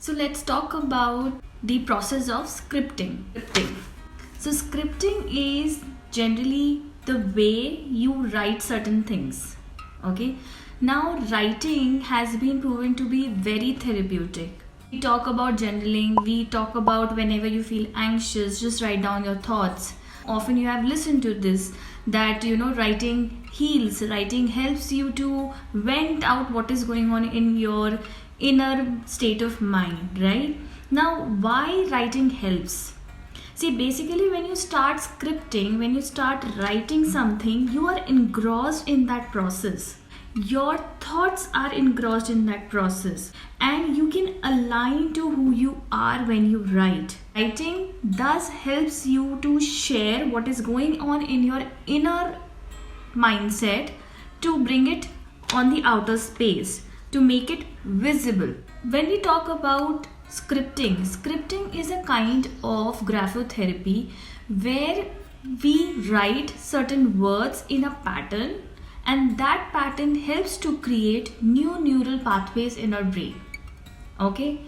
So let's talk about the process of scripting. So scripting is generally the way you write certain things. Okay. Now writing has been proven to be very therapeutic. We talk about journaling, we talk about whenever you feel anxious, just write down your thoughts. Often you have listened to this that writing heals, writing helps you to vent out what is going on in your inner state of mind, right? Now, why writing helps? See, basically, when you start scripting, when you start writing something, you are engrossed in that process. Your thoughts are engrossed in that process, and you can align to who you are when you write. Writing thus helps you to share what is going on in your inner mindset, to bring it on the outer space, to make it visible. When we talk about scripting is a kind of graphotherapy where we write certain words in a pattern, and that pattern helps to create new neural pathways in our brain. Okay,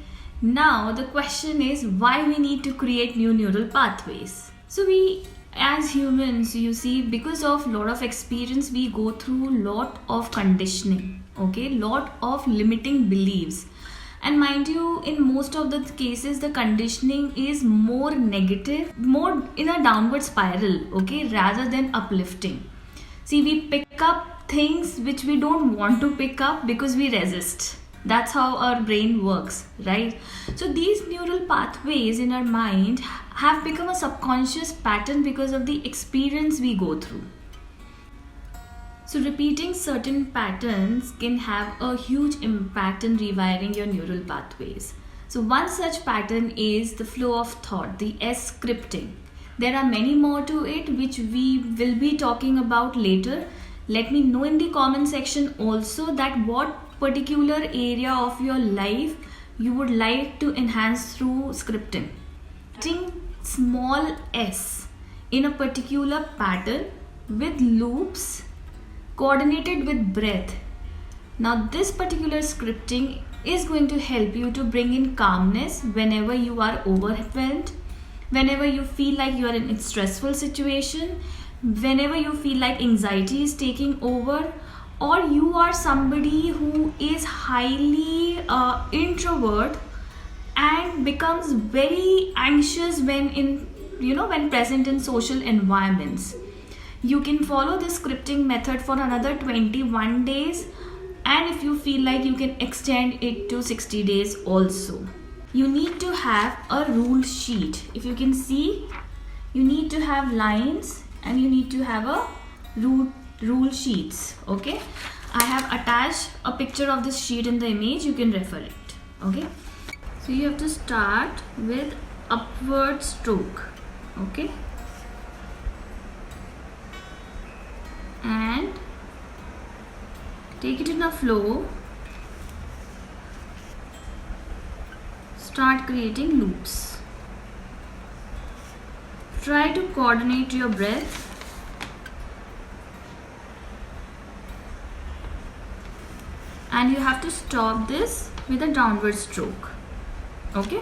now the question is why we need to create new neural pathways. So we as humans, you see, because of lot of experience, we go through lot of conditioning, okay, lot of limiting beliefs. And mind you, in most of the cases the conditioning is more negative, more in a downward spiral, okay, rather than uplifting. See, we pick up things which we don't want to pick up because we resist. That's how our brain works, right? So these neural pathways in our mind have become a subconscious pattern because of the experience we go through. So repeating certain patterns can have a huge impact in rewiring your neural pathways. So one such pattern is the flow of thought, the S scripting. There are many more to it which we will be talking about later. Let me know in the comment section also that what particular area of your life you would like to enhance through scripting. Writing small s in a particular pattern with loops coordinated with breath. Now this particular scripting is going to help you to bring in calmness whenever you are overwhelmed, whenever you feel like you are in a stressful situation, whenever you feel like anxiety is taking over, or you are somebody who is highly introvert and becomes very anxious when present in social environments. You can follow this scripting method for another 21 days, and if you feel like, you can extend it to 60 days also. You need to have a rule sheet. If you can see, you need to have lines and you need to have a rule sheets. Okay, I have attached a picture of this sheet in the image, you can refer it. Okay, so you have to start with upward stroke. Okay, and take it in a flow. Start creating loops. Try to coordinate your breath. And you have to stop this with a downward stroke. Okay?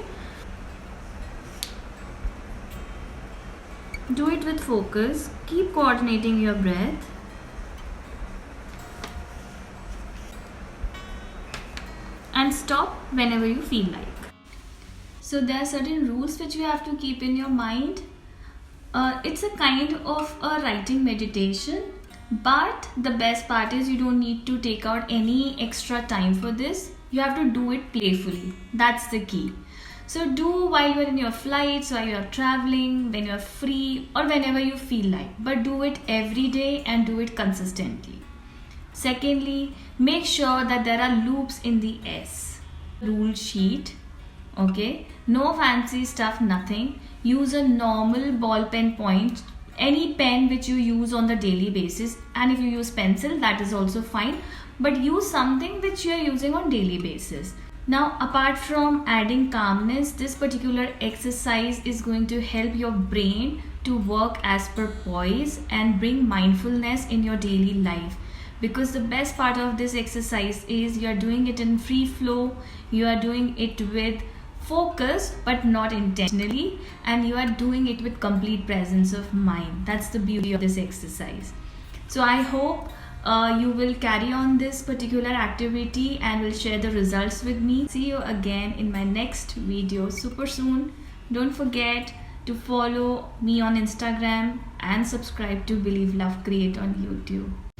Do it with focus. Keep coordinating your breath. And stop whenever you feel like. So there are certain rules which you have to keep in your mind. It's a kind of a writing meditation, but the best part is you don't need to take out any extra time for this. You have to do it playfully. That's the key. So do while you're in your flights, while you're traveling, when you're free, or whenever you feel like. But do it every day and do it consistently. Secondly, make sure that there are loops in the S rule sheet. Okay, no fancy stuff, nothing. Use a normal ball pen point, any pen which you use on the daily basis, and if you use pencil, that is also fine, but use something which you are using on daily basis. Now, apart from adding calmness, this particular exercise is going to help your brain to work as per poise and bring mindfulness in your daily life. Because the best part of this exercise is you are doing it in free flow, you are doing it with focused but not intentionally, and you are doing it with complete presence of mind. That's the beauty of this exercise. So I hope you will carry on this particular activity and will share the results with me. See you again in my next video super soon. Don't forget to follow me on Instagram and subscribe to Believe Love Create on YouTube.